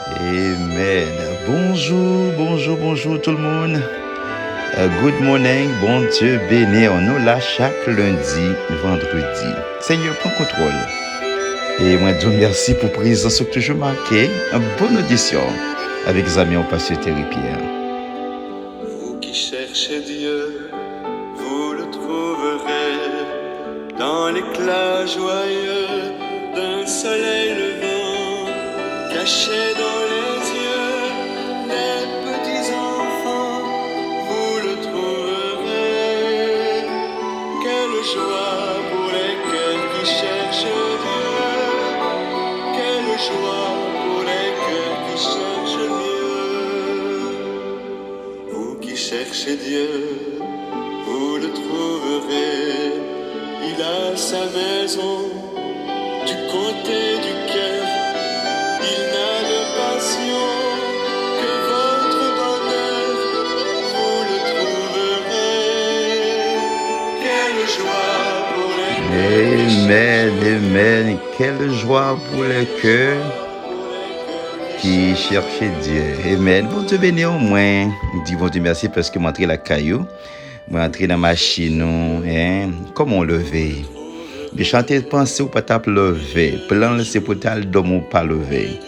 Amen. Bonjour, bonjour, bonjour tout le monde. Good morning, bon Dieu béni. On nous là chaque lundi, vendredi. Seigneur, prends contrôle. Et moi, Dieu merci pour présence toujours marquée. Une bonne audition avec les amis au pasteur Thierry Pierre. Vous qui cherchez Dieu, vous le trouverez dans l'éclat joyeux d'un soleil levant, caché dans les yeux des petits enfants. Vous le trouverez. Quelle joie pour les cœurs qui cherchent Dieu. Quelle joie pour les cœurs qui cherchent Dieu. Vous qui cherchez Dieu, vous le trouverez. Il a sa maison du côté du cœur. Il n'a de passion que votre bonheur. Vous le trouverez. Quelle joie pour les cœurs. Amen, amen. Quelle joie pour le cœur qui cherche Dieu. Amen. Bon Dieu béni au moins. Dis bon Dieu merci parce que m'entrer la caillou. M'entrer dans la machine. Comment lever? De chanter penser ou pas t'a lever. Plan c'est pour t'a dormir ou pas lever.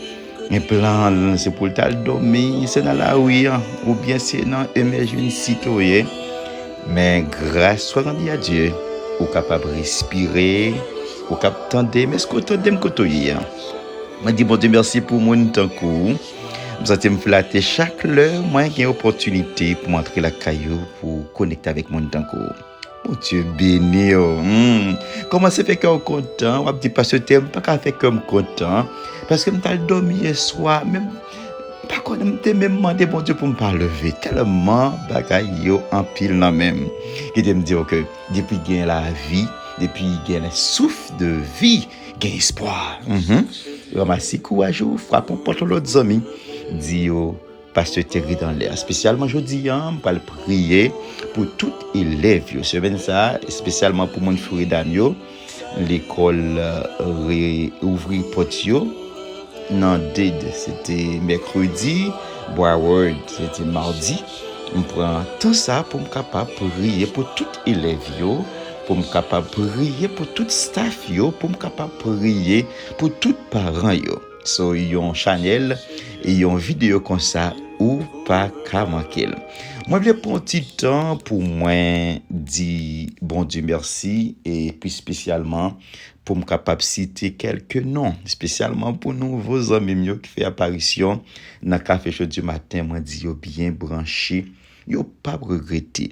Et plan c'est pour t'a dormir. C'est dans la rue ou bien c'est dans une citoyen. Mais grâce soit rendue à Dieu. Ou capable de respirer. Ou capable d'entendre. Mais ce que tu entends côtoyer. Je dis bon Dieu merci pour mon temps court. Je me flatter chaque heure, moi j'ai une opportunité pour m'entrer la caillou pour connecter avec mon temps court. Bon Dieu béni. Comment ça fait que je suis content? On dit parce que tu n'as pas fait comme content. Parce que je suis dormi hier soir. Même pas qu'on me même demandé bon Dieu pour me pas lever. Tellement bagaille yo en pile non même. Qui me dire que depuis qu'il y a la vie, depuis qu'il y a le souffle de vie, il y a espoir. Ramassez courage, frappons pour tous les amis. Dit au pasteur Thierry dans l'air. Spécialement, je dis, on va prier pour tout élève. C'est bien ça, spécialement pour mon frère Daniel. L'école réouvrir potio. Non, c'était mercredi. Broward, c'était mardi. On prend tout ça pour me capable prier pour tout élève. Pour me capable prier pour tout staff pour me capable prier pour tout parents so yon channel et yon vidéo comme ça ou pas qu'à manquer. Moi je prends un petit temps pour moi dire bon Dieu merci et puis spécialement pour me capable citer quelques noms spécialement pour nouveaux amis qui fait apparition dans café chaud du matin. Moi dit yo bien branché, yo pas regretter.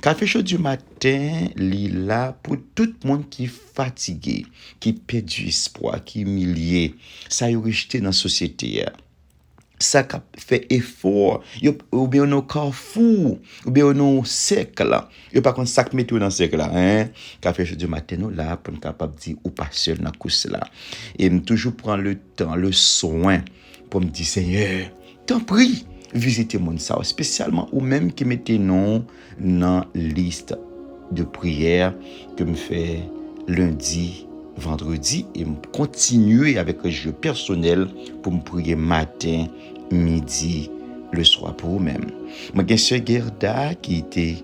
Café chaud du matin, li là pour tout le monde qui fatigué, qui perd du espoir, qui humilié, ça y rejeté dans la société. Ça fait effort, ou bien on corps fou, ou bien on sec là. Yo pas contre sac mettre dans sec là, Café chaud du matin nous là pour capable dire ou pas seul dans course là. Et me toujours prendre le temps, le soin pour me dire Seigneur, t'en prie. Visitez mon ça, spécialement ou même qui mettez non dans liste de prière que me fait lundi, vendredi et me continuer avec un jeu personnel pour me prier matin, midi, le soir pour vous-même. Moi j'ai sœur Gerda qui était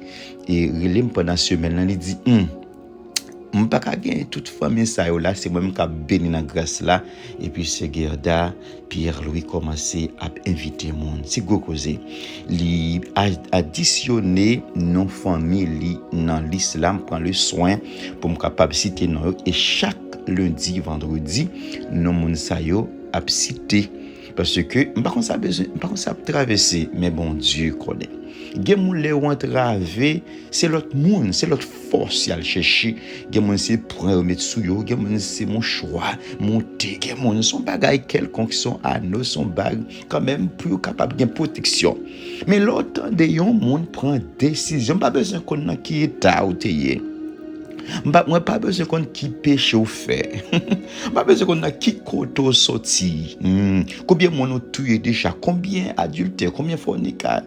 et relève pendant semaine là, il dit je pas gagner toute famille ça là, c'est moi même qui béni dans grâce là et puis c'est Gerda Pierre-Louis commencer à inviter monde c'est go causer li additionner nos familles dans l'islam prend le soin pour me capable citer non et chaque lundi vendredi nos monde ça yo a citer parce que pas comme ça besoin pas comme ça traverser mais bon Dieu connaît. Gen moun le ou entravé, c'est l'autre monde, c'est l'autre force à chercher. Gen moun c'est pour remettre sous yo, gen moun c'est mon choix, monter, gen moun son bagay quelconque sont à nous son bag quand même pour capable de protection. Mais l'autre de yon monde prend décision, pas besoin qu'on qui état ou teye. Moi pas besoin qu'on qui péché ou fait. Pas besoin qu'on a qui côté sorti. Combien mon nous tué déjà, combien adultère, combien fornicateur.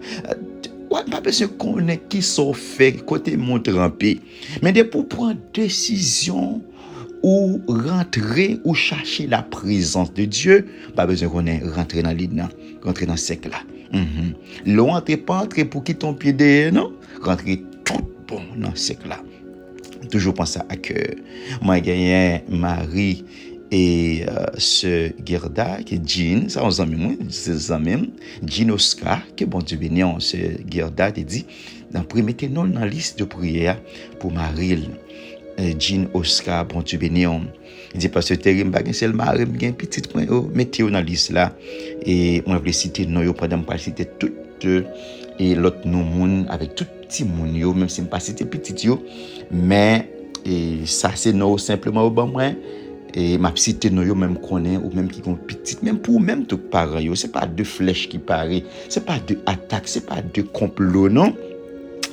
Ouais, pas besoin qu'on ait qui sont fait côté mon trempé. Mais de pour prendre décision ou rentrer ou chercher la présence de Dieu, pas besoin qu'on ait rentrer dans l'île, rentrer dans ce cercle là. L'eau entre pas entrer pour quitter ton pied derrière, non? Rentrer tout bon dans ce cercle là. Toujours penser à cœur. Moi, j'ai Marie et ce Gerda, qui est Jean, ça on amis, c'est amis, Jean Oscar, que bon Dieu béni, ce Gerda, te dit, mettez non dans la liste de prière pour Marie, Jean Oscar, bon Dieu béni, il dit parce que Terry m'bagay c'est le mari m'gain petit point mettez dans la liste là et on va citer non yo pendant pas citer tout et l'autre non moun avec tout petit moun yo même si pas citer petit yo mais et ça c'est non simplement au bon moi et m'a cité non yo même connaît ou même qui ont petite même pour même tout pareil yo c'est pas deux flèches qui paraît c'est pas deux attaques c'est pas deux complots non.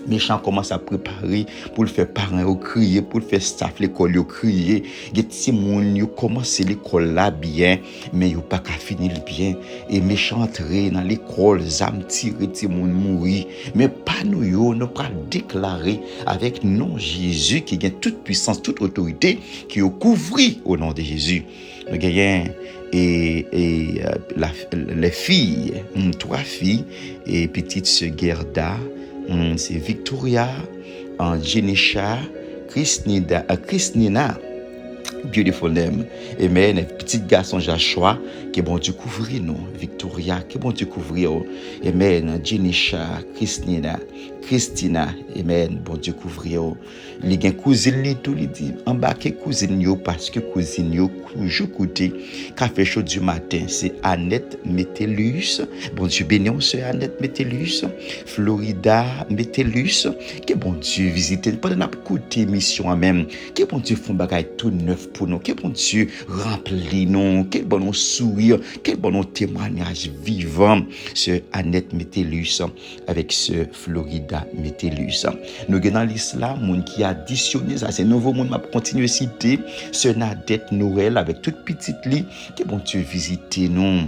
Méchant commence à préparer pour le faire parents au crier pour le faire staff l'école au crier des petits moun yo commencer l'école là bien mais yo pas qu'à finir bien et méchant entrer dans l'école zam tirer petit moun mourir mais pas nous yo nous pas déclarer avec nom Jésus qui gagne toute puissance toute autorité qui au couvri au nom de Jésus nous gagnons les filles 3 filles et petite sœur Gerda c'est Victoria, Jenisha, Christina, beautiful name. Amen. Petit garçon Joshua, que bon Dieu couvrir nous. Victoria, que bon Dieu couvrir. Amen. Jenisha, Christina, amen. Bon Dieu couvrir. Les gens cousine li tout li dit embarquer cousine yo parce que cousine yo toujours côté café chaud du matin c'est Annette Metellus bon Dieu béni on sœur Annette Metellus Florida Metellus que bon Dieu visiter pendant n'a côté mission même que bon Dieu font bagay tout neuf pour nous que bon Dieu remplit nous que bon on sourire que bon on témoignage vivant sœur Annette Metellus avec sœur Florida Metellus nous dans l'islam monde qui additionné ça c'est nouveau monde m'a continuer citer ce Nadette Noël avec toute petite lit que bon Dieu visiter nous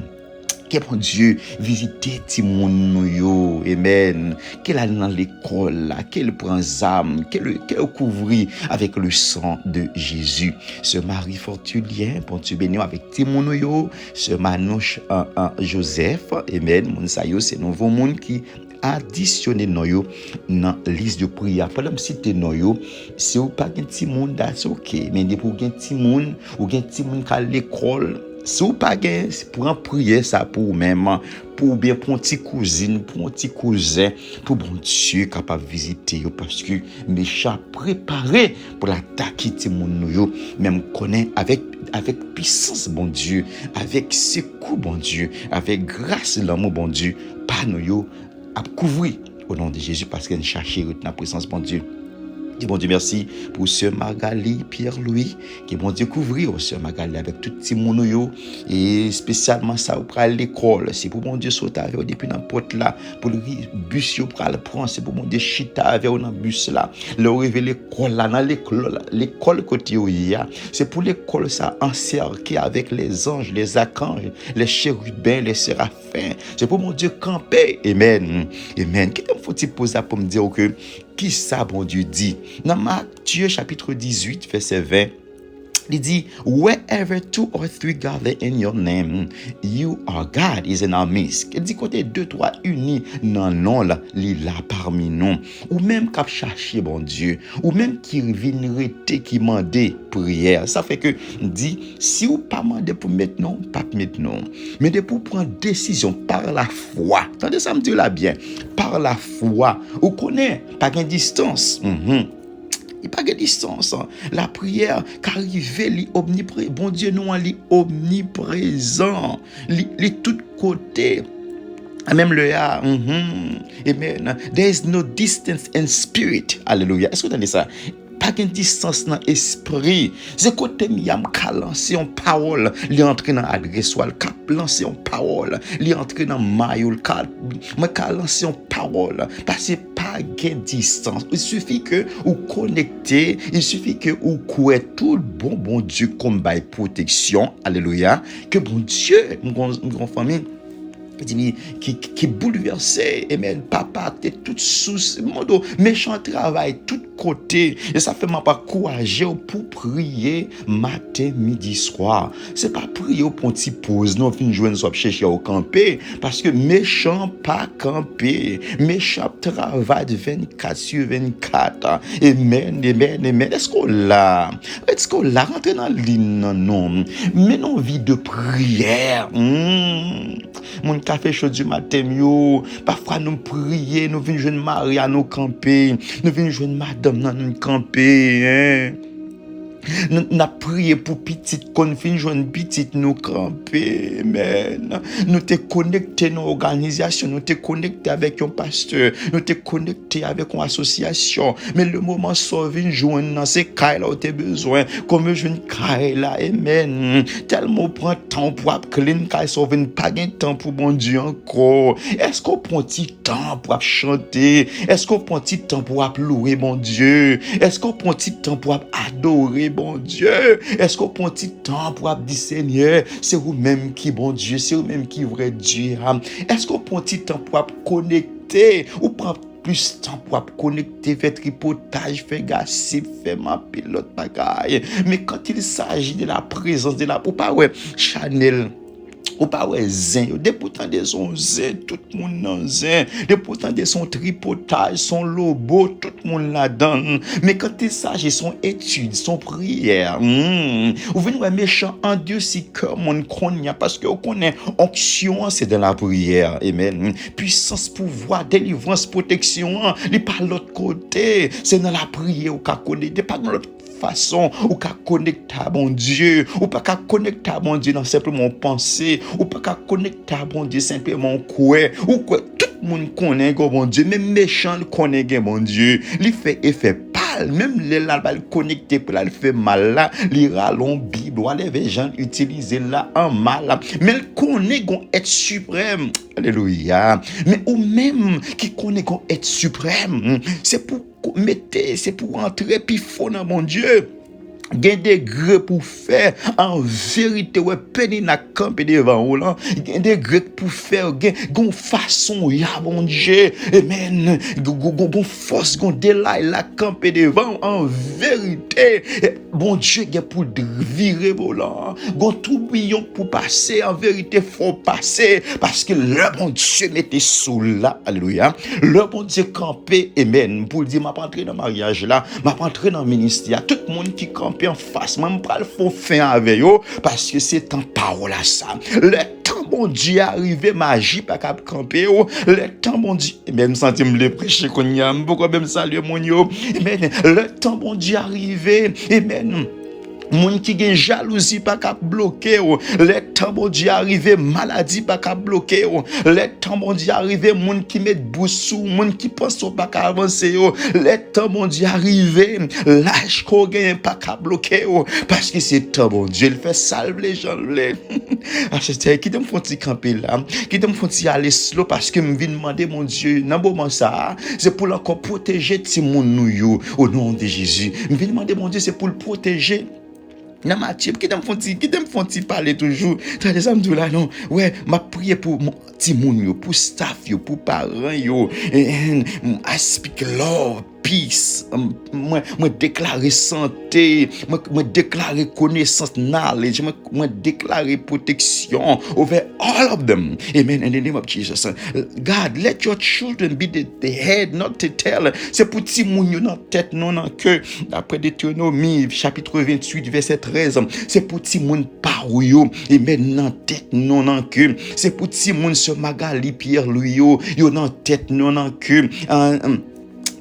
que bon Dieu visiter ti moun nou yo amen qu'elle a dans l'école là qu'elle prend âme qu'elle couvrir avec le sang de Jésus ce Marie Fortulien bon Dieu béni avec ti moun nou yo ce Manouche Joseph amen moun sa yo c'est nouveau monde qui additionner noyo dans liste de prière pendant citer noyo si ou pas gen ti moun that's OK mais pour gen ti moun ou gen ti moun ka l'école si ou pas gen pour en prier ça pour même pour bien pour petit cousine pour petit cousin pour bon Dieu capable visiter parce que méchant préparé pour l'attaquer ti moun yo même connaît avec puissance bon Dieu avec secours bon Dieu avec grâce l'amour bon Dieu pas nous yo à couvrir au nom de Jésus parce qu'elle cherche la présence bon Dieu. Que bon Dieu merci pour sœur Magali Pierre-Louis que bon Dieu couvrir sœur Magali avec tout petit moun yo et spécialement ça pour aller l'école c'est pour bon Dieu sauter avec depuis dans porte là pour le bus yo pour aller prendre c'est pour bon Dieu chita avec dans bus là le révéler l'école là dans l'école côté où il y a c'est pour l'école ça encerclé avec les anges les archanges les chérubins les séraphins c'est pour mon Dieu camper amen amen qui faut-il poser pour me dire que qui ça bon Dieu dit dans Matthieu chapitre 18 verset 20 il dit wherever 2 or 3 gather in your name you are God is in our midst il dit côté 2-3 unis non non là il là parmi nous ou même cap chercher bon Dieu ou même qui vient rester qui demander prière ça fait que dit si ou pas demander pour maintenant pas maintenant mais de pour prendre décision par la foi attendez ça me dit là bien par la foi ou connaît pas gain distance il pas de distance la prière qu'arriver li omniprésent bon Dieu nous li omniprésent li tout côté même le amen there is no distance in spirit hallelujah est-ce que vous entendez ça pas de distance dans esprit c'est côté miam ka lancer en parole li entrer dans adresse ou ka lancer en parole li entrer dans mail ka lancer en parole parce que pas de distance il suffit que ou connecter il suffit que ou croire tout bon Dieu comme bail protection alléluia que bon Dieu mon famille qui est bouleversé. Amen. Papa, t'es toute sous mon méchant travail, tout côté. Et ça fait m'a pas courager pour prier matin, midi, soir. C'est pas prier pour une petite pause. Non, fin joindre soit chercher au camper. Parce que méchant pas camper. Méchant travail 24 sur 24. Amen, amen, amen. Est-ce qu'on l'a? Est-ce qu'on l'a rentré dans l'île? Non. Mais non, vie de prière. Mon café chaud du matin, yo. Parfois, nous prier, nous venons jouer Marie à nous camper. Nous venons jouer madame dans nous camper, hein. Nous avons prié pour petite, qu'on finit joindre petite nous camper, amen. Nous t'es connecté nos organisations, nous t'es connecté avec un pasteur, nous t'es connecté avec une association. Mais le moment sauvé joindre dans ces cas là où t'es besoin, comme je une cas là, amen. Tellement prend temps pour clean cas sauver, pas de temps pour bon Dieu encore. Est-ce qu'on prend petit temps pour chanter? Est-ce qu'on prend petit temps pour louer bon Dieu? Est-ce qu'on prend petit temps pour adorer bon Dieu? Est-ce qu'on prend un petit temps pour dire Seigneur, c'est vous-même qui bon Dieu, c'est vous-même qui vrai Dieu? Est-ce qu'on prend un petit temps pour connecter ou prend plus de temps pour connecter, faire tripotage, faire gossip, faire ma pilote bagaille? Mais quand il s'agit de la présence de la ou pas ouais, Chanel ou pas ouais zin, des pourtant de son zin, tout le monde dans zin, des pourtant de son tripotage, son lobo, tout le monde là-dedans. Mais quand il s'agit de son étude, son prière, ou venez méchant en Dieu si cœur mon connaît, parce que on connaît onction, c'est dans la prière, amen. Puissance, pouvoir, délivrance, protection, il pas l'autre côté, c'est dans la prière ou qu'à connaître, pas dans l'autre façon ou qu'à connecter à bon Dieu ou pas qu'à connecter à bon Dieu dans simplement penser ou pas qu'à connecter à bon Dieu simplement quoi ou quoi tout le monde connaît bon Dieu même méchant connaît bon Dieu il fait effet pâle même les là va le connecter pour là il fait mal là il ralon Bible ou les gens utiliser là en mal mais il connaît gon être suprême alléluia mais ou même qui connaît gon être suprême c'est pour mettez, c'est pour entrer puis faux dans mon Dieu. Gen degré pour faire en vérité ouais peine na camper devant ou là gen degré pour faire gen façon ya bon Dieu amen gon force gon délai la camper devant en vérité bon Dieu gen pour virer volant gon tourbillon pour passer en vérité faut passer parce que le bon Dieu mettait sous là alléluia le bon Dieu camper amen pour dire m'a pas entrer dans mariage là m'a pas entrer dans ministère tout le monde qui campe en face, même pas le faux fin avec eux, parce que c'est en parole à ça. Le temps bon Dieu arrivé, magie pas cap camper, le temps bon Dieu, même senti me le prêcher qu'on y a, pourquoi même saluer mon yo, le temps bon Dieu arrivé, amen. Moun qui gen jalousie pas cap bloquer les temps bon Dieu arrivé maladie pas cap bloquer les temps bon Dieu arrivé moun qui met boussou moun qui pense pas cap avancer les temps bon Dieu arrivé l'âge qu'on gagne pas cap bloquer parce que c'est temps bon Dieu il fait salve les gens les c'est qui me font camper là qui me font aller slow parce que me vinn demander mon Dieu dans moment ça c'est pour encore protéger ti moun nou yo au nom de Jésus me vinn demander mon Dieu c'est pour le protéger. Non Mathieu qui t'aime font parler toujours t'as des amis là non ouais m'a prié pour mon petit moun yo pour staff yo pour parents yo I speak love peace moi déclarer santé moi déclarer connaissance knowledge moi déclarer protection over all of them amen in the name of Jesus God let your children be the head not the tail c'est pour petit moun yo dans tête non dans cœur d'après Deutéronomie chapitre 28 verset 13 c'est pour petit moun parou yo amen dans tête non dans cœur c'est pour petit moun sur Magali Pierre Louis yo dans tête non dans cœur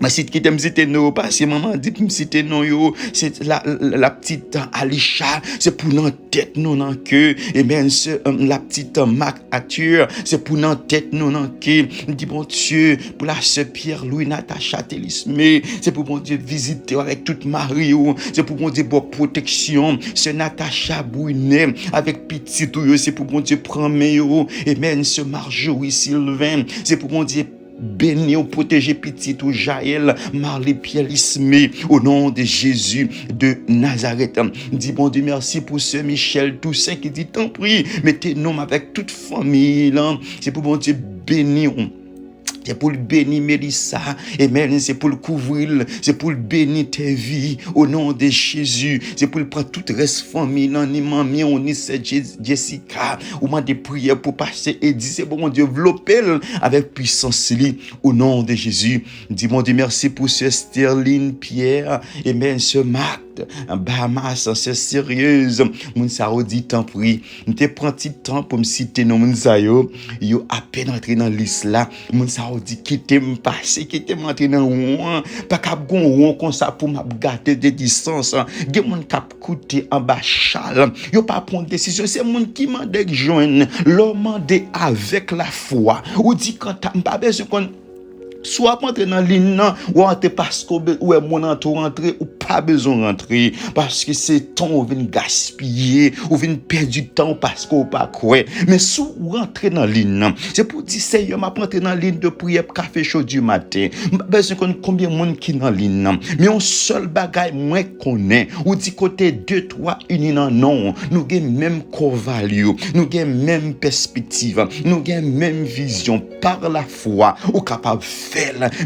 ma site qui t'aime citer non parce que maman dit me citer non yo c'est la petite Alisha c'est pour dans tête non dans cœur et même la petite Mac Arthur c'est pour dans tête non dans cœur dit bon Dieu pour la sœur Pierre Louis Natacha Télismé c'est pour bon Dieu visiter avec toute Mario c'est pour bon Dieu pour protection c'est Natacha Bouinet avec petit tout c'est pour bon Dieu prendre yo et même ce Marjorie Sylvain c'est pour bon Dieu béni ou protéger petit ou Jaël, Marley Pierre Lismé, au nom de Jésus de Nazareth. Dis bon Dieu merci pour ce Michel Toussaint qui dit tant prie, mettez-nous avec toute famille. C'est pour bon Dieu bénir. C'est pour le bénir Mélissa. Amen. C'est pour le couvrir. C'est pour le bénir tes vies. Au nom de Jésus. C'est pour le prendre toute reste famille. Ni mamie, on ni c'est Jessica. Ou m'a des prières pour passer et dire c'est bon Dieu, développer avec puissance. Au nom de Jésus. Dis mon Dieu, merci pour ce Sterling Pierre. Amen. Ce Marc. Bahamas, c'est sérieuse. Moun sa dit tant pris. M'te prend petit temps pour me citer non moun sa yo à peine entré dans liste là. Moun sa dit quitter me passer, quitter m'entrer dans rond. Pas cap gon rond comme ça pour m'a gâter de distance. Gen moun cap coûter en bas chal. Yo pas prendre décision, c'est moun qui mande joindre, l'homme mande avec la foi. Ou dit quand t'as pas besoin qu'on soit rentrer dans ligne ou entrer parce que ou est mon entour rentrer ou pas besoin rentrer parce que c'est temps ou vient gaspiller ou vient perdre du temps parce qu'on pas quoi mais sous rentrer dans ligne c'est pour dire Seigneur m'a rentrer dans ligne de prière café chaud du matin besoin qu'on combien monde qui dans ligne mais on seul bagaille moi connaît ou dit côté 2 3 unis dans non nous gain même core value nous gain même perspective nous gain même vision par la foi ou capable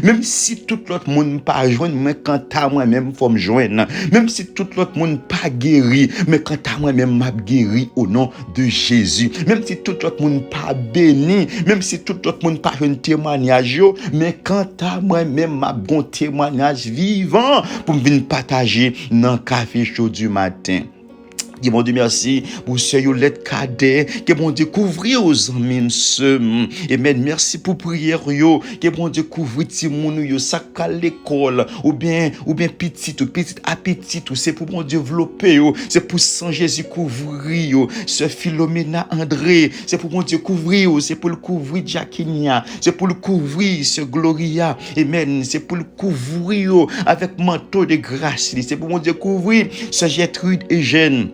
même si tout l'autre monde pas joindre mais quant à moi même faut me joindre même si tout l'autre monde pas guéri mais quant à moi même m'a guéri au nom de Jésus même si tout l'autre monde pas béni même si tout l'autre monde pas un témoignage mais quant à moi même m'a bon témoignage vivant pour me venir partager dans café chaud du matin. Que bon Dieu merci pour ce Yolette Cadet. Que bon Dieu couvrir aux amis Amen. Merci pour prière yo. Que bon Dieu couvrir ti moun yo ça à l'école ou bien petit à petit ou c'est pour bon Dieu développer yo. C'est pour Saint Jésus couvrir yo. Ce Philomena André, c'est pour bon Dieu couvrir yo, c'est pour le couvrir Jaquinia, c'est pour le couvrir ce Gloria. Amen. C'est pour le couvrir yo avec manteau de grâce. C'est pour bon Dieu couvrir ce Gertrude et Jeanne.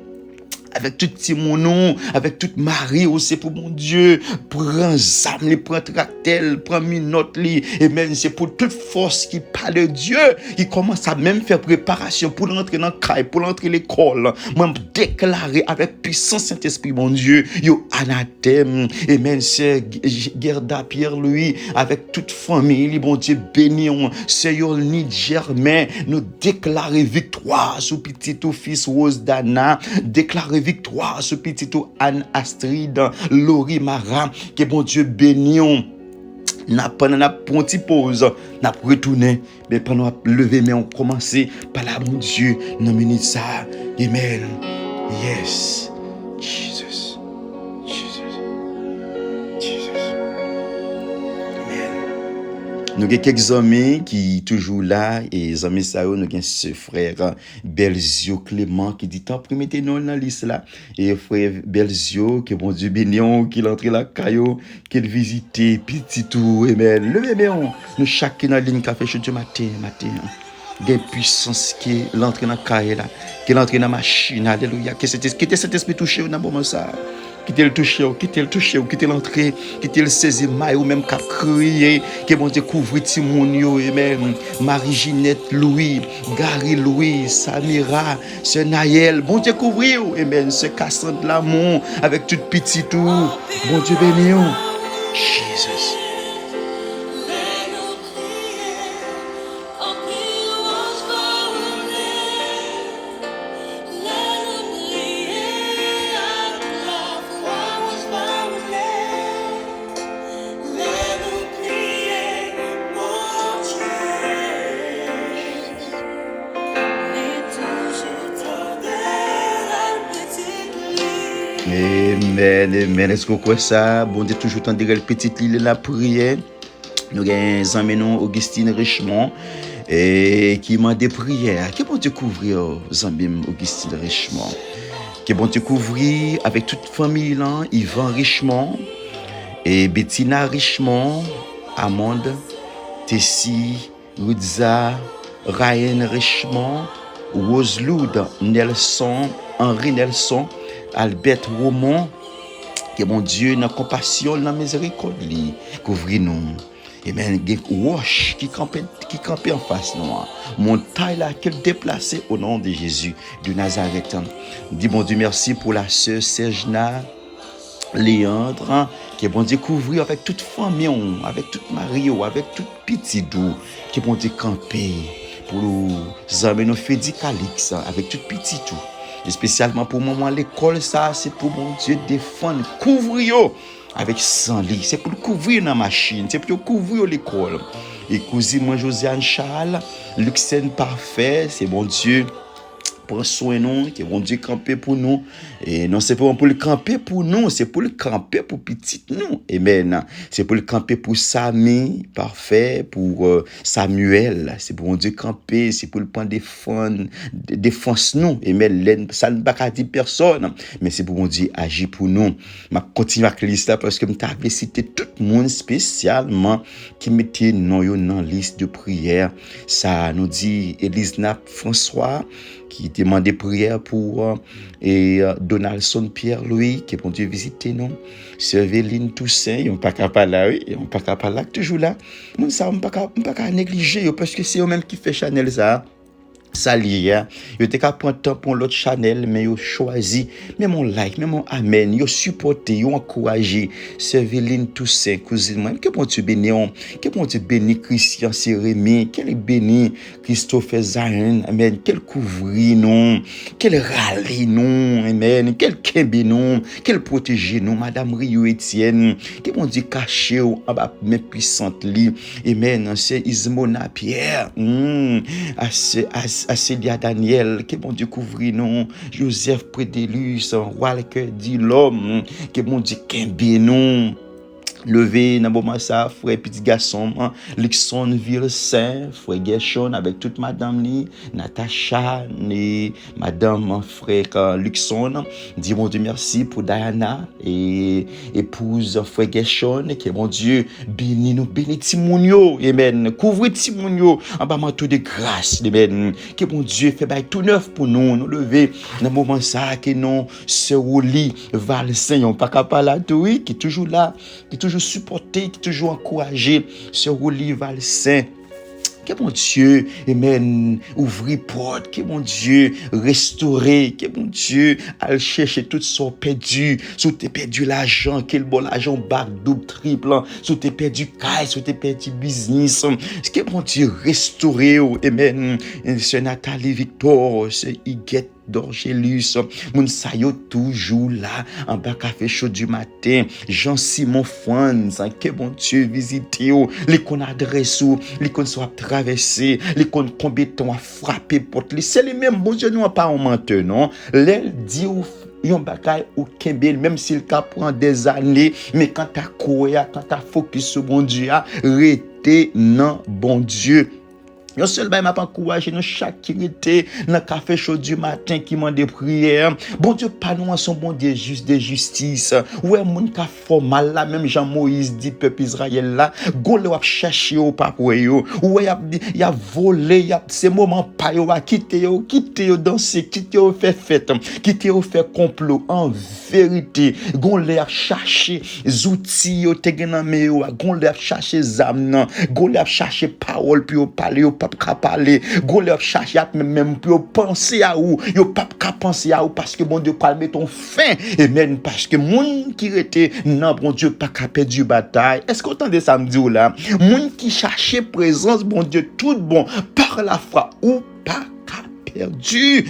Avec tout petit mon nom, avec toute Marie aussi pour mon Dieu, prends zam li, prends tractel, prends minute li, et même c'est pour toute force qui parle de Dieu, qui commence à même faire préparation pour l'entrer dans le caille, pour l'entrer à l'école, même déclarer avec puissance Saint-Esprit mon Dieu, yo anathème, et même c'est Gerda Pierre-Louis, avec toute famille, bon Dieu béni, c'est Yolni Germain, nous déclarer victoire sur petit ou fils Rose Dana, déclarer victoire sur petit Anne Astrid, Laurie Mara, que bon Dieu béni. N'a pas une petite pause, n'a retourné, mais pendant lever mais on commence par la bon Dieu dans minute ça. Amen. Yes. Jesus. Nous avons quelques amis qui sont toujours là, et les amis, nous avons ce frère Belzio Clément qui dit tant primité nous dans la liste là. Et frère Belzio, que bon Dieu bénion, qu'il entre la caillou, qu'il visite, petit tout, amen. Le bénion, nous chacun dans la ligne café chaud du matin. Des puissances qui l'entre dans la caille là, qui l'entre dans la machine, alléluia. Que cet esprit touché dans le moment ça. Quitter le toucher, quitter l'entrée, quitter le saisir maille ou même qu'à crier, que bon Dieu couvre ti moun yo, amen. Marie-Ginette Louis, Gary Louis, Samira, ce Naël, bon Dieu couvre yo, amen. Ce Cassandre Lamont, avec toute petite tout, bon Dieu béni yo. Jesus. Amen. Est-ce que vous croyez ça? Bon Dieu, toujours tendre le petit lit la prière. Nous avons un ami, Augustine Richemont, et qui m'a des prières. Que bon Dieu couvrir, Zambim Augustine Richemont. Que bon Dieu couvrir avec toute famille là, Yvan Richemont, et Bettina Richemont, Amande, Tessie, Rudza, Ryan Richemont, Roseloud Nelson, Henri Nelson, Albert Romont. Que mon Dieu, dans compassion, dans miséricorde, couvre-nous. Amen. Gen roche qui campait en face nous. Montagne là qu'elle déplacée au nom de Jésus de Nazareth. Dis bon Dieu merci pour la sœur Sergina Léandre, qui est bon Dieu couvrir avec toute famille, avec toute Mario, avec tout petit doux, qui est bon Dieu camper pour nous amener nos fédis calix avec tout petit tout. Et spécialement pour moi, l'école, ça, c'est pour mon Dieu défendre, couvrir avec 100 lits. C'est pour le couvrir dans la machine, c'est pour couvrir l'école. Et cousin, moi, Josiane Charles, Luxène Parfait, c'est mon Dieu. Prends soin nous, que bon Dieu camper pour nous. Et non, c'est pas pour le camper pour nous, c'est pour le camper pour petit nous. Amen. C'est pour le camper pour Samy, parfait, pour Samuel. C'est pour bon Dieu camper, c'est pour le prendre défense nous. Amen. Ça ne va pas dire personne, mais c'est pour bon Dieu agir pour nous. Je continue avec la liste là parce que je t'avais cité tout le monde spécialement qui mettait non dans la liste de prière. Ça nous dit Elisna François, qui demandait prière pour Donaldson Pierre-Louis, qui est pour Dieu visiter nous. Séveline Toussaint, ils n'ont pas qu'à parler, ils n'ont pas qu'à parler, toujours là. Moi, ça, on ne peut pas négliger, parce que c'est eux-mêmes qui font Chanel ça. Ça lié, yo te ka prendre temps pour l'autre Chanel, mais yo choisi, même on like, même on amen, yo supporté, yo encouragé. Séveline Toussaint, cousine moi, que bon Dieu béni, que bon Dieu béni Christian Sérémy, qu'elle béni Christophe Zahin, amen, qu'elle couvrit nous, qu'elle râle nous, amen, qu'elle kembe nous, qu'elle protège nous, Madame Rio Etienne, que bon Dieu caché en bas mes puissantes li, amen, c'est Ismona Pierre, Célia Daniel, que bon Dieu couvrit nous, Joseph Prédélus, Walker dit l'homme, que bon Dieu kembe nous. Levé dans moment ça frère petit garçon Luxonville Saint frère Gershon avec toute madame ni Natacha ni madame frère Luxon dit mon Dieu merci pour Diana et épouse frère Gershon que mon Dieu béni nous béni Timounio amen couvre Timounio en bas manteau de grâce amen que mon Dieu fait bail tout neuf pour nous lever dans moment ça que non ce Oli Valsain on pas capable là tout oui qui toujours là qui toujours supporté, qui toujours encouragé sur Olive Alcin. Que mon Dieu, amen, ouvrir porte, que mon Dieu restaurer, que mon Dieu aller chercher tout son perdu, sous t'es perdu l'argent, quel bon l'argent bac double triple, sous t'es perdu caille, sous t'es perdu business, que mon Dieu restaurer, amen, c'est Nathalie Victor, c'est Iguette d'Orgelus, moun sa yo toujours là, en bas café chaud du matin, Jean-Simon Franz, que bon Dieu visite yo, les qu'on adresse ou, les qu'on soit traversé, les qu'on compétent à frapper porte, c'est les mêmes, bon Dieu, nous pas en menteur, non, les dit ou yon bakay ou kembel même s'il ka prend des années mais quand t'as courir quand t'as focus sur bon Dieu rete nan bon Dieu. Yon seul bail m'a encouragé nous chaque qui était dans café chaud du matin qui m'a des prières. Bon Dieu pas nous son bon Dieu juste de justice. Ouais moun ka fort mal là même Jean Moïse dit peuple Israël là, gole a chercher au pas pour yo. Ouais y a volé, y a ces moments pas yo a quitter yo danser, quitter yo faire fête, quitter yo faire complot en vérité. Gole a chercher outils yo te gen mais yo, gole a chercher zam gole a chercher parole puis yo parler pas ka parler gole cherche même pour penser à ou yo pas ka penser à ou parce que bon Dieu pas mettre ton fin amen parce que moun qui était non bon Dieu pas ka perdre du bataille. Est-ce qu'on entendait ça me dire là moun qui cherchait présence bon Dieu tout bon par la foi ou pas ka perdu.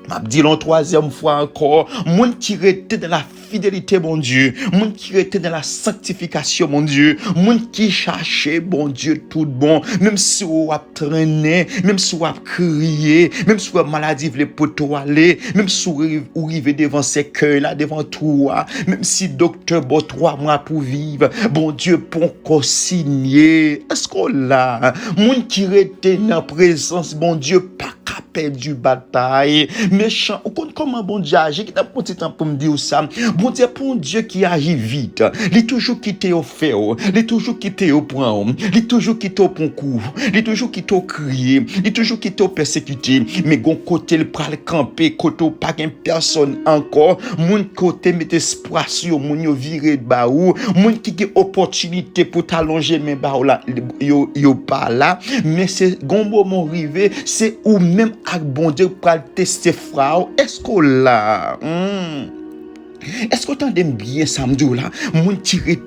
M'a dit l'en troisième fois encore, moun qui était dans la fidélité, mon Dieu, moun qui était dans la sanctification, mon Dieu, moun qui cherchait, bon Dieu, tout bon, même si on a traîné, même si on a crié, même si on a maladie, voulait pour toi aller, même si on arrive devant ces cœurs là, devant toi, même si docteur, bon, 3 mois pour vivre, bon Dieu, pour qu'on signe, est-ce qu'on l'a, moun qui était dans la présence, bon Dieu, pas perdu bataille méchant comment bon Dieu agit qui t'a petit temps pour me dire ça Bon Dieu, pour un Dieu qui agit vite, il toujours quitté au fait, il toujours quitté au point, il toujours quitté au bon coup, il toujours quitté au crier, il toujours quitté au persécuté, mais gon côté le pral camper, côté pas gain personne encore, mon côté met espoir sur mon yo viré de ba ou, mon qui a opportunité pour t'allonger mais ba là yo pas là, mais c'est gon moment arrivé, c'est ou même ak bon Dieu pral tester frère, est-ce qu'on là? Est-ce que tu entends bien samedi là? Mon tiré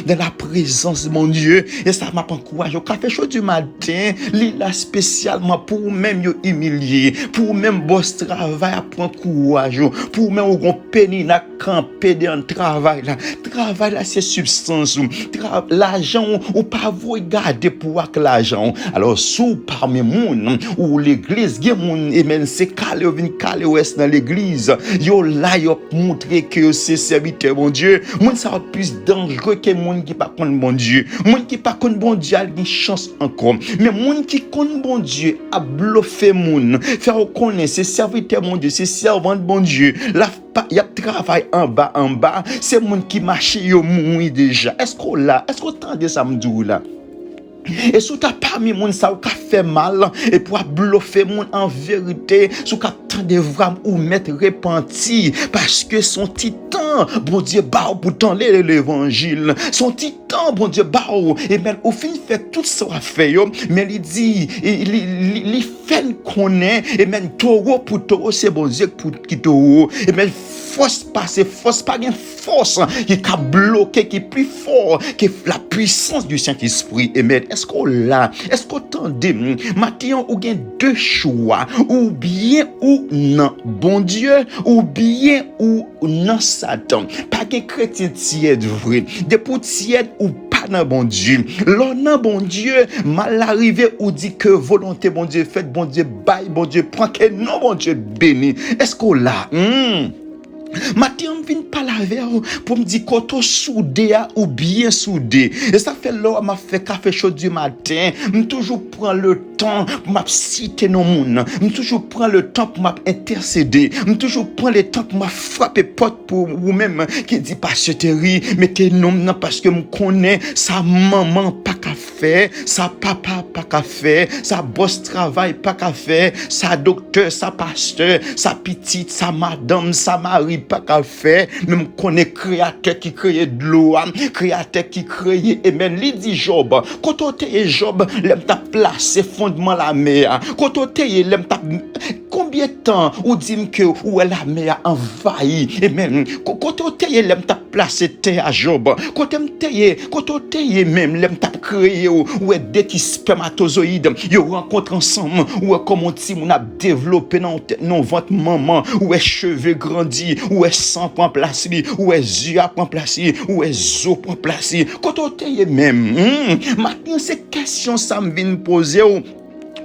dans la présence de mon Dieu. Et ça m'a encouragé. Au café chaud du matin, là spécialement pour même yo humilier, pour même boss travail à prendre courage, pour même au gon peine na camper dans travail là. Travail là c'est substance. L'argent ou pas vous regarder pour avec l'argent. Alors sous parmi moun ou l'église, gen moun et même c'est calé vinn calé ouest dans l'église. Yo là yo montrer que c'est serviteur bon Dieu, moun ça plus dangereux que moun qui pas connaît bon Dieu. Moun qui pas connaît bon Dieu a une chance encore. Mais moun qui connaît bon Dieu a bluffé moun. Faire reconnaître c'est serviteur bon Dieu, c'est servant de bon Dieu. La y a travail en bas, c'est moun qui marche yo moui déjà. Est-ce qu'on là, est-ce qu'on entend ça me dit là? Et sous ta parmi moun ça ou ka fait mal et pour bluffer moun en vérité sous ka tande vraiment ou mettre repenti parce que son titan bon Dieu ba ou pour tendre l'évangile son titan bon Dieu ba ou et ben au fin fait tout ça fait yo mais il dit il fait connaît et même taureau pour taureau c'est bon Dieu pour qui taureau et ben force pas une force qui a bloqué qui est plus fort que la puissance du Saint-Esprit et mais est-ce qu'on là est-ce qu'on tendait maintenant ou gain deux choix ou bien ou non bon Dieu ou bien ou non Satan pas que chrétien tiède vrai des pour tiède ou pas dans bon Dieu l'on dans bon Dieu mal arrivé ou dit que volonté bon Dieu fait bon Dieu bail bon Dieu prend que non bon Dieu béni est-ce qu'on là Matin, on vient pas la vers pour me dire qu'on soudé ou bien soudé. Et ça fait là, m'a fait café chaud du matin. Je toujours prends le temps pour m'citer nos moun. Je toujours prends le temps pour m'intercéder. Je toujours prends le temps pour frapper porte pour vous-même qui dit pas ce terri, mettez nom non parce que me connais sa maman pas qu'à faire, sa papa pas qu'à faire, sa boss travail pas qu'à faire, sa docteur, sa pasteur, sa petite, sa madame, sa mari pas qu'à faire, même connaît créateur qui crée de l'eau, créateur qui crée et même lui dit Job, quand on t'est Job, l'aime t'a placé fondement la mer, quand on t'est l'aime t'a combien de temps ou dit que où est la mer envahie et même quand on t'est l'aime t'a placé terre à Job, quand on t'est même l'aime t'a créé ou est des petits spermatozoïdes, ils rencontrent ensemble ou est comme on dit on a développé dans votre maman ou est cheveux grandis ou est sang prend place ou est yeux prend place ou est os prend place quand on t'est même maintenant ces questions ça me vient poser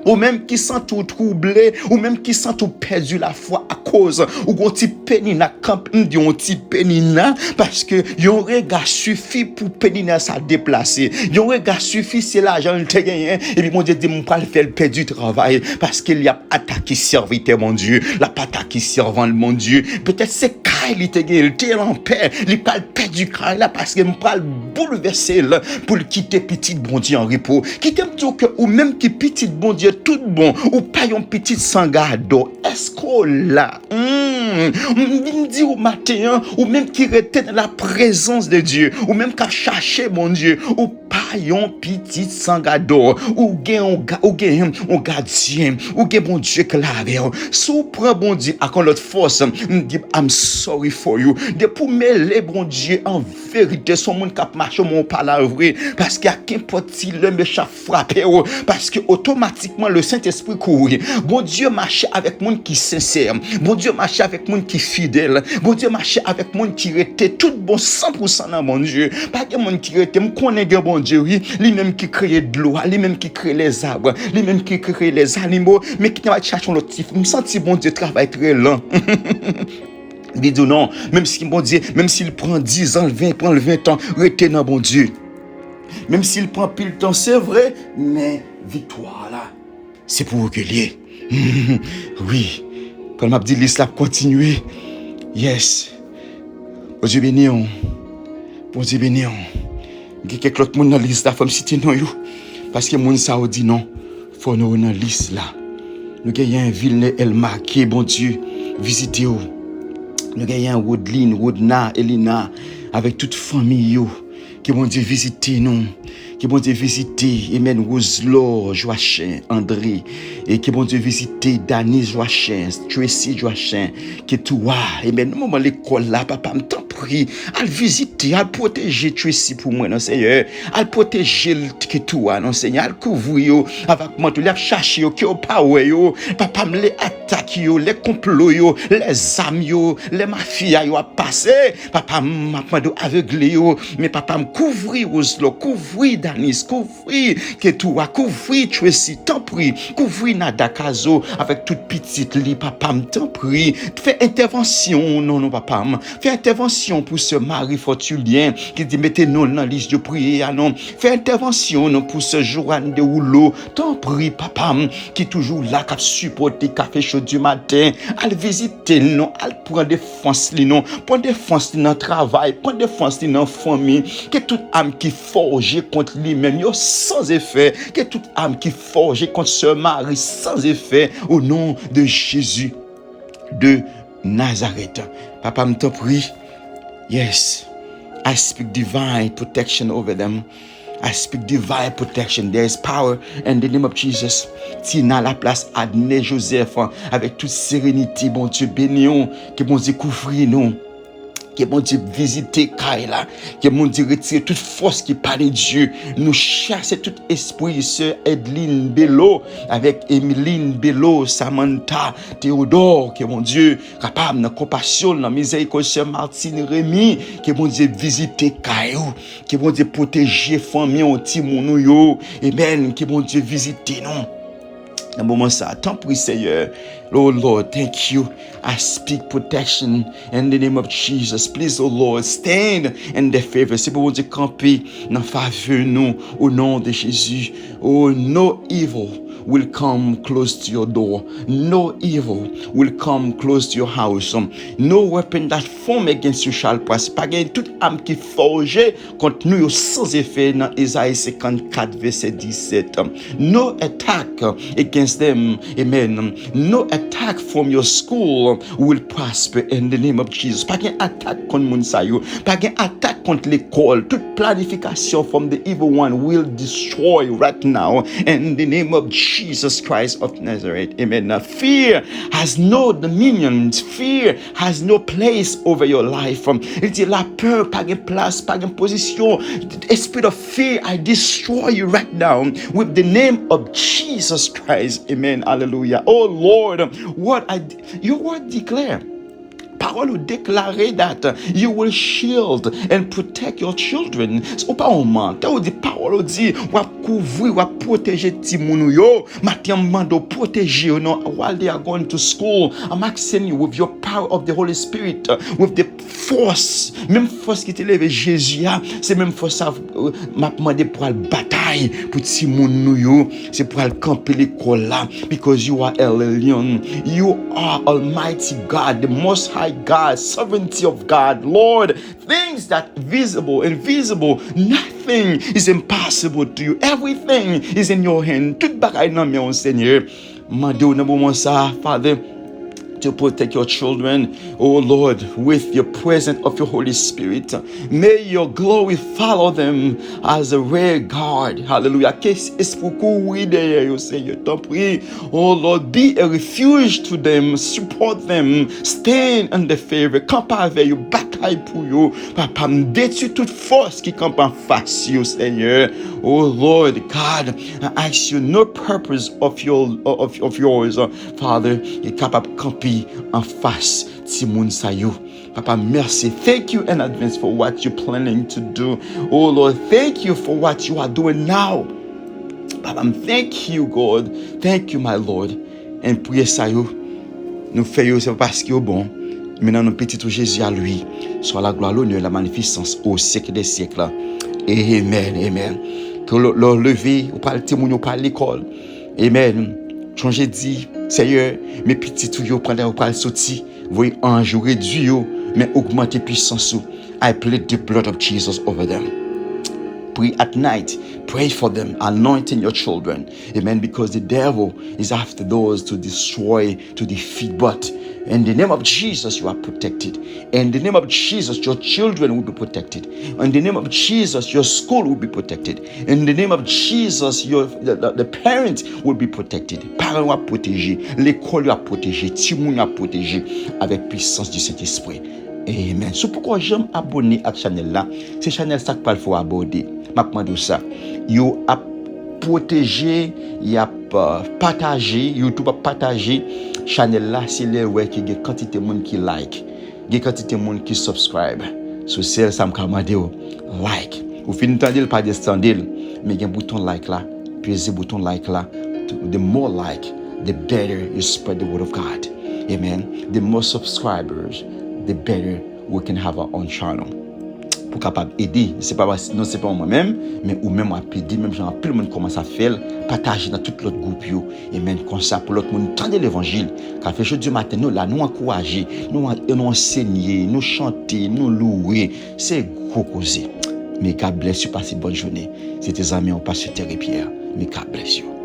ou même qui sont tout troublé ou même qui sont tout perdu la foi à cause ou gon ti penina camp dit on ti penina parce que yon regard suffit pour penina ça déplacer yon regard suffit c'est l'argent le te gagné et puis mon Dieu dit mon pas le faire perdu travail parce qu'il y a attaqué serviteur mon Dieu la patate qui servant le mon Dieu peut-être c'est Kyle il te gagné il te en paix il pas perdu Kyle là parce que me pas bouleverser pour le quitter petit bon Dieu en repos quitter tout que ou même qui petit bon Dieu tout bon ou pas un petit sangado est-ce qu'on là me dit au matin ou même qui était dans la présence de Dieu ou même qu'à chercher mon Dieu ou pas un petit sangado ou gain un gardien ou gain bon Dieu clavé sous prend bon Dieu à quand l'autre force me dit I'm sorry for you de pour mêler bon Dieu en vérité son monde cap marche mon pas la vrai parce qu'il y a qu'importe si le méchant frappé parce que automatiquement le Saint-Esprit courir. Bon Dieu marche avec monde qui sincère. Bon Dieu marche avec monde qui fidèle. Bon Dieu marche avec monde qui était tout bon 100% dans mon Dieu. Pas que monde qui était me connaît bon Dieu oui, lui même qui crée de l'eau, lui même qui crée les arbres, lui même qui crée les animaux, mais qui va chercher l'autre type. Me senti bon Dieu travaille très lent. Il dit non, même si bon Dieu, même s'il prend 10 ans, 20 ans, restez dans bon Dieu. Même s'il prend pile temps, c'est vrai, mais victoire là, c'est pour recueillir. Oui, comme m'a dit l'islam continuer. Yes. Bon Dieu béni, bon Dieu béni. Il y a quelques autres monde dans la liste là, faut me citer non yo. Parce que moun sa ou dit non, faut nous dans la liste là. Nous gagnons un ville Elma qui bon Dieu visiter yo. Nous gagnons Woodline, Woodna, Elina avec toute famille yo qui bon Dieu visiter nous. Qui bon Dieu visiter Amen Roselor, Joachim, André et qui bon Dieu visiter Dani Joachim, Tracy Joachim, qui toi Amen moment l'école là papa me t'en prie, à visiter, à protéger Tracy pour moi non Seigneur, à protéger que toi non Seigneur, à couvrir yo avec moi tout les chercher yo qui au pas yo papa me les attaques yo, les complots yo, les âmes yo, les mafias yo a passer papa m'a demandé aveugler yo mais papa me couvrir Roselor, couvrir Danis, couvrir que toi, couvrir Tracy, t'en prie, couvrir Nada Kazo avec toute petite li, papa, t'en prie, fais intervention, non, papa, fais intervention pour ce mari fortunien qui dit mettez non dans la liste de prière, non, fais intervention non pour ce Joran de Oulo, t'en prie, papa, qui est toujours là, qui a supporté café chaud du matin, à visiter, non, à prendre défense, non, prendre défense dans le travail, prendre défense dans la famille, que toute âme qui forge contre lui-même, yo sans effet, que toute âme qui forge contre ce mari sans effet, au nom de Jésus de Nazareth. Papa, me t'en prie. Yes, I speak divine protection over them. I speak divine protection. There is power in the name of Jesus. Tina la place Adné Joseph avec toute sérénité, bon Dieu béni, que bon Dieu couvre nous. Que bon Dieu visiter Kaila, que bon Dieu retire toute force qui parle de Dieu, nous chasser tout esprit, sœur Edline Bello, avec Emeline Bello, Samantha, Théodore, que bon Dieu capable de compassion, de miséricorde, sœur Martine Rémy, que bon Dieu visiter Kaila, que bon Dieu protéger famille, petit moun yo, amen, que bon Dieu visiter nous. Dans le moment ça, tant pis Seigneur. Lord, thank you. I speak protection in the name of Jesus. Please, oh Lord, stand in their favor. C'est pour vous camper dans faveur nous au nom de Jésus. Oh, no evil will come close to your door. No evil will come close to your house. No weapon that form against you shall prosper. Pas gain toute âme qui forge contre nous sans effet dans Isaïe 54 verset 17. No attack against them. Amen. No attack from your school will prosper in the name of Jesus. Pas gain attaque contre moun sa yo. Pas gain attaque contre l'école. Toute planification from the evil one will destroy right now in the name of Jesus Christ of Nazareth. Amen. Now, fear has no dominion. Fear has no place over your life. Il dit la peur, pas de place, pas de position. The spirit of fear, I destroy you right now with the name of Jesus Christ. Amen. Hallelujah. Oh Lord, your word declare. Parole déclarer that you will shield and protect your children. C'est pas un menteur, dit parole dit va couvrir, va protéger ti moun yo. Matin mando protéger non while they are going to school. I'm asking you with your power of the Holy Spirit, with the force, même force qui t'élève Jésus, c'est même force m'a demandé pour la bataille pour ti moun nou yo, c'est pour aller camper l'école là because you are El Elyon. You are Almighty God, the Most High God, sovereignty of God, Lord, things that visible, invisible, nothing is impossible to you. Everything is in your hand. Tout bagay nan men Seigneur. Mande ou nan moment ça, Father, to protect your children, oh Lord, with your presence of your Holy Spirit. May your glory follow them as a rear guard. Hallelujah. Oh Lord, be a refuge to them, support them, stand in the favor, camp avec you, bataille pour you. Papa, détruis toute force qui campe en face you, Seigneur. Oh Lord God, I ask you no purpose of yours, Father, est capable de camper en face ti moun sa yo. Papa, merci. Thank you in advance for what you're planning to do. Oh Lord, thank you for what you are doing now. Papa, thank you, God. Thank you, my Lord. En prier sa yo, nous faisons c'est parce qu'il est bon. Maintenant, nous petit Jésus à lui. Soit la gloire, l'honneur, la magnificence au siècle des siècles. Amen, amen. Que leur lever, ou pas le témoin, ou pas l'école. Amen. Changer dit, Seigneur, mes petits tout yo prendre ou pas sorti, voyez ange réduit yo mais augmenter puissance. I plead the blood of Jesus over them. Pray at night. Pray for them, anointing your children. Amen. Because the devil is after those to destroy, to defeat. But in the name of Jesus, you are protected. In the name of Jesus, your children will be protected. In the name of Jesus, your school will be protected. In the name of Jesus, the parents will be protected. Parents vont protéger. L'école va protéger. Timoun va protéger avec puissance du Saint-Esprit. Amen. C'est pourquoi j'aime abonner à la chaîne là. C'est chaîne ça qu'il faut aborder. Je demande ça. Yo a protégé, il a partagé, YouTube a partagé chaîne là, c'est les ouais qui a quantité de monde qui like, il quantité de monde qui subscribe. So c'est ça me commande like. Ou fin entendre pas descendre, mais il y a un bouton like là, puis le bouton like là. The more like, the better you spread the word of God. Amen. The more subscribers, the better we can have our own channel. Pour capable aider, c'est pas moi-même, mais ou même à aider, même genre plus le monde commence à faire, partager dans tout l'autre groupe yo, et même comme ça pour l'autre monde entendre l'évangile. Car fait jeudi matin nous là nous encourager, nous enseigner, nous chanter, nous louer, c'est gros causer. Mais God bless you, passez bonne journée. C'était amis on passe sur terre et pierre. Mais God bless you.